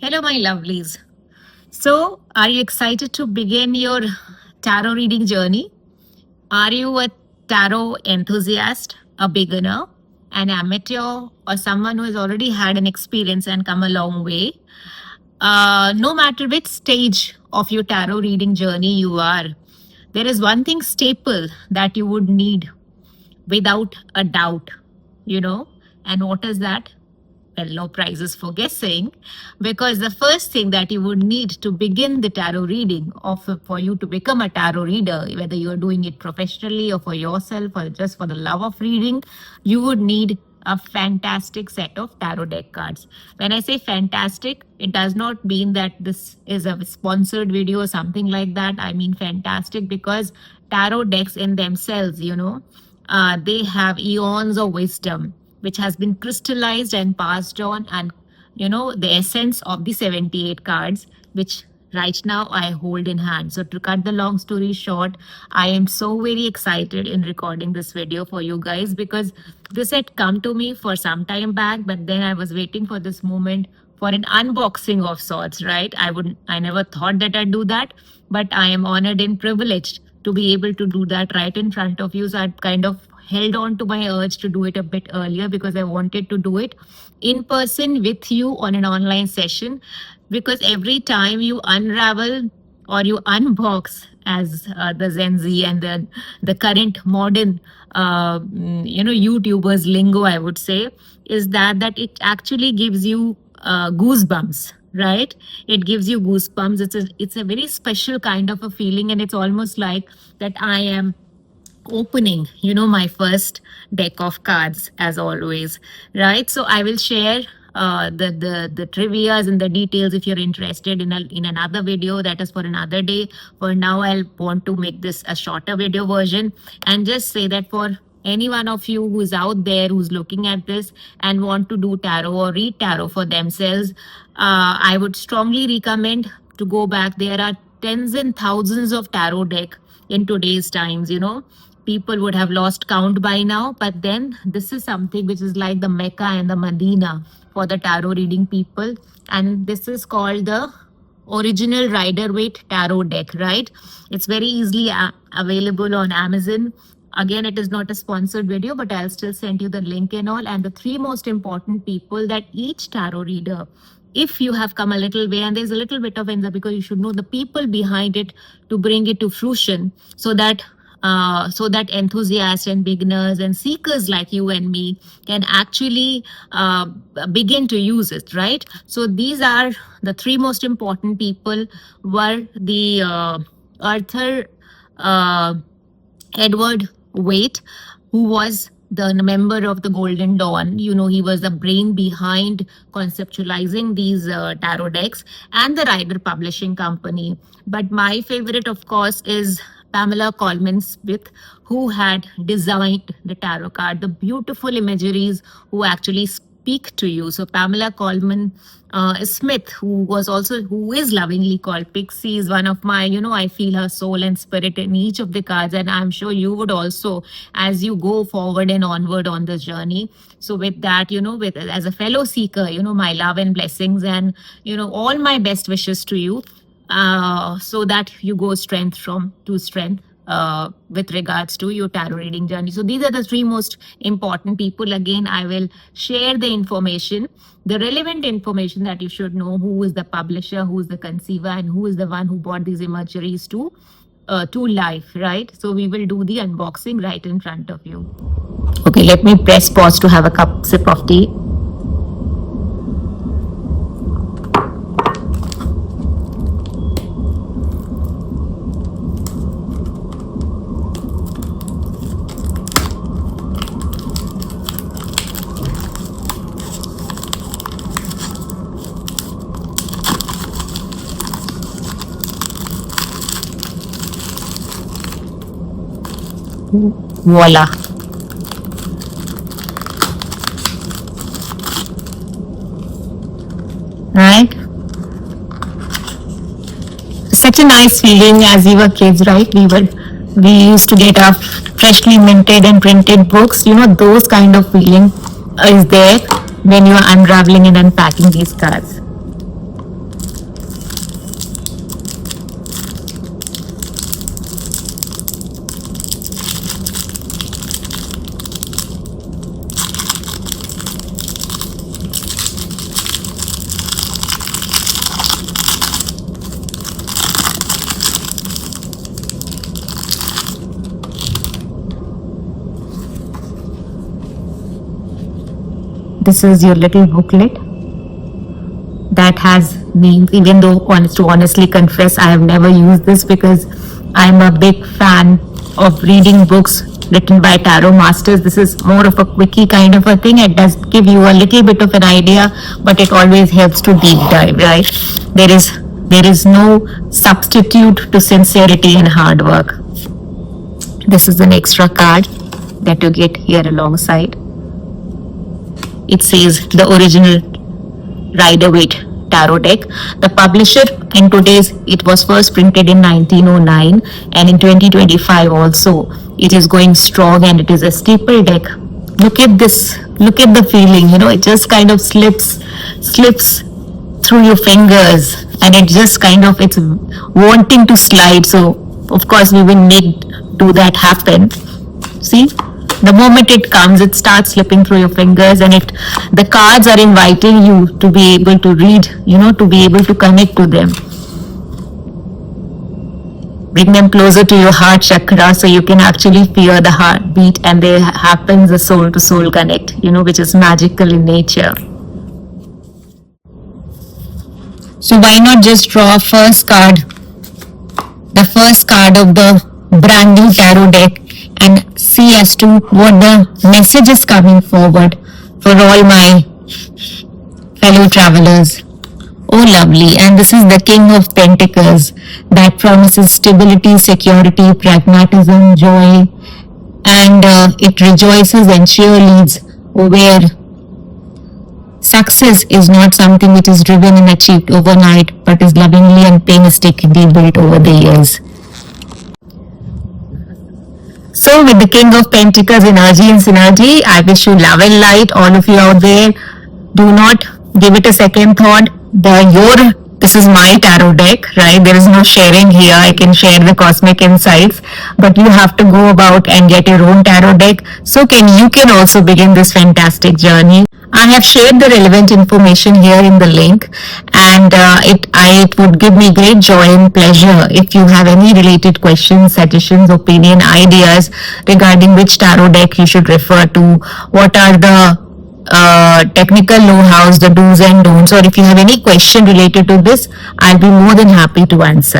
Hello, my lovelies. So, are you excited to begin your tarot reading journey? Are you a tarot enthusiast, a beginner, an amateur, or someone who has already had an experience and come a long way? No matter which stage of your tarot reading journey you are, there is one thing staple that you would need without a doubt, you know. And what is that? Well, no prizes for guessing, because the first thing that you would need to begin the tarot reading, of for you to become a tarot reader, whether you are doing it professionally or for yourself or just for the love of reading, you would need a fantastic set of tarot deck cards. When I say fantastic, it does not mean that this is a sponsored video or something like that. I mean fantastic because tarot decks in themselves, they have eons of wisdom which has been crystallized and passed on, and the essence of the 78 cards which right now I hold in hand. So to cut the long story short, I am so very excited in recording this video for you guys, because this had come to me for some time back, but then I was waiting for this moment for an unboxing of sorts, right? I never thought that I'd do that, but I am honored and privileged to be able to do that right in front of you. So I kind of held on to my urge to do it a bit earlier because I wanted to do it in person with you on an online session. Because every time you unravel or you unbox, as the Gen Z and the current modern, YouTubers lingo, I would say, is that it actually gives you goosebumps, right? It gives you goosebumps. It's a very special kind of a feeling, and it's almost like that I am opening my first deck of cards, as always, right? So I will share the trivias and the details if you're interested in another video. That is for another day. For now, I'll want to make this a shorter video version, and just say that for any one of you who's out there who's looking at this and want to do tarot or read tarot for themselves, I would strongly recommend to go back. There are tens and thousands of tarot deck in today's times. People would have lost count by now, but then this is something which is like the Mecca and the Medina for the tarot reading people. And this is called the original Rider-Waite tarot deck, right? It's very easily available on Amazon. Again, it is not a sponsored video, but I'll still send you the link and all. And the three most important people that each tarot reader, if you have come a little way, and there's a little bit of answer, because you should know the people behind it to bring it to fruition, so that enthusiasts and beginners and seekers like you and me can actually begin to use it, right? So these are the three most important people. Were the Arthur Edward Waite, who was the member of the Golden Dawn. He was the brain behind conceptualizing these tarot decks, and the Rider Publishing Company. But my favorite, of course, is Pamela Colman Smith, who had designed the tarot card, the beautiful imageries who actually speak to you. So Pamela Colman Smith, who is lovingly called Pixie, is one of my, I feel her soul and spirit in each of the cards, and I'm sure you would also, as you go forward and onward on this journey. So with that, as a fellow seeker, my love and blessings, and all my best wishes to you, so that you go strength to strength with regards to your tarot reading journey. So these are the three most important people. Again, I will share the information, the relevant information that you should know: who is the publisher, who is the conceiver, and who is the one who brought these imageries to life, right? So we will do the unboxing right in front of you. Okay, let me press pause to have a sip of tea. Voila. Right? Such a nice feeling as we were kids, right? We used to get our freshly minted and printed books. Those kind of feeling is there when you are unraveling and unpacking these cards. This is your little booklet that has names, even though to honestly confess, I have never used this because I'm a big fan of reading books written by tarot masters. This is more of a quickie kind of a thing. It does give you a little bit of an idea, but it always helps to deep dive, right? There is no substitute to sincerity and hard work. This is an extra card that you get here alongside. It says the original Rider-Waite tarot deck. The publisher in today's, it was first printed in 1909, and in 2025 also it is going strong, and it is a staple deck. Look at this, look at the feeling, it just kind of slips through your fingers, and it just kind of, it's wanting to slide. So of course we will need to that happen. See, the moment it comes, it starts slipping through your fingers, and the cards are inviting you to be able to read, to be able to connect to them. Bring them closer to your heart chakra so you can actually feel the heartbeat, and there happens a soul to soul connect, which is magical in nature. So why not just draw a first card, the first card of the brand new tarot deck, and see as to what the message is coming forward for all my fellow travelers. Oh, lovely. And this is the King of Pentacles that promises stability, security, pragmatism, joy, and it rejoices and cheerleads, where success is not something which is driven and achieved overnight, but is lovingly and painstakingly built over the years. So with the King of Pentacles energy and synergy, I wish you love and light, all of you out there. Do not give it a second thought. This is my tarot deck, right? There is no sharing here. I can share the cosmic insights, but you have to go about and get your own tarot deck. So you can also begin this fantastic journey. I have shared the relevant information here in the link, and it would give me great joy and pleasure if you have any related questions, suggestions, opinion, ideas regarding which tarot deck you should refer to, what are the technical know-hows, the do's and don'ts, or if you have any question related to this, I'll be more than happy to answer.